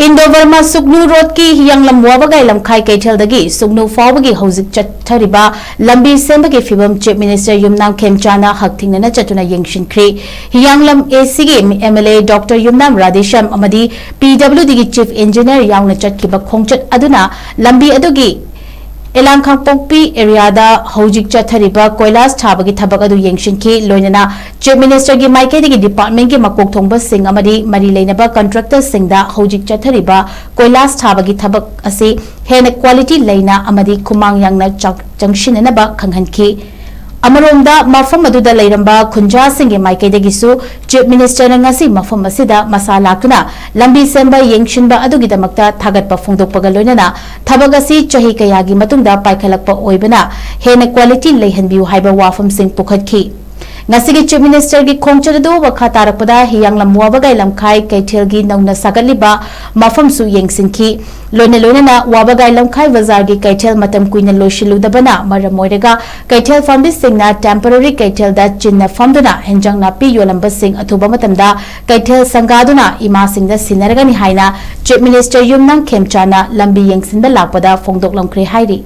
Indo Burma Sugnu Road ki Hiyanglam Wabagai Lamkhai Keithel Dagi Sugnu Faobagi Houjik Thariba LAMBI SEMBAGI PHIBAM Chief Minister YUMNAM KHEMCHAND HAKTHENGNANA CHATTUNA YENGSINKHRE Hiyanglam ACG MLA Dr. YUMNAM Radisham Amadi PWD Chief Engineer Yaungna Chatkiba Khongchat Aduna LAMBI Adugi Elankhang Pokpi area da Houjik Thariba Koilas Thabagi Thabak adu Yengsinkhi Loinana Chief Minister gi Maike gi Department gi Makok Thongba Singh amadi Mari Leinaba Contractor Singh da Houjik Thariba Koilas Thabagi Thabak ase hena quality leina amadi Kumang Yangna Jangshinanaba Khanghanki Amaromda mafam aduda leiramba khunja singge maikedegisu Chief Minister ngasi mafam asida masalakuna lambi semba yengshinba adugidamakta thagatpa phongdokpaga loinana thabagasi chahi kayagi matungda paikhalakpa oibana hena quality leihanbiu haiba wafam sing pukhatki Ngasigi Chief Minister gi khongchadadu wakha tarakpada Hiyanglam Wabagai Lamkhai Keithel gi nauna sagatliba mafam su yengsinkhi loina Wabagai Lamkhai bazar gi Keithel matam kuina loishiludabana maramoirega Keithel family singna temporary Keithel da chinna famduna henjang napi yolamba sing athuba matamda Keithel sangaduna ima singda sinaragani haina Chief Minister YUMNAM KHEMCHAND LAMBI yengsinba lakpada phongdok lamkhre hairi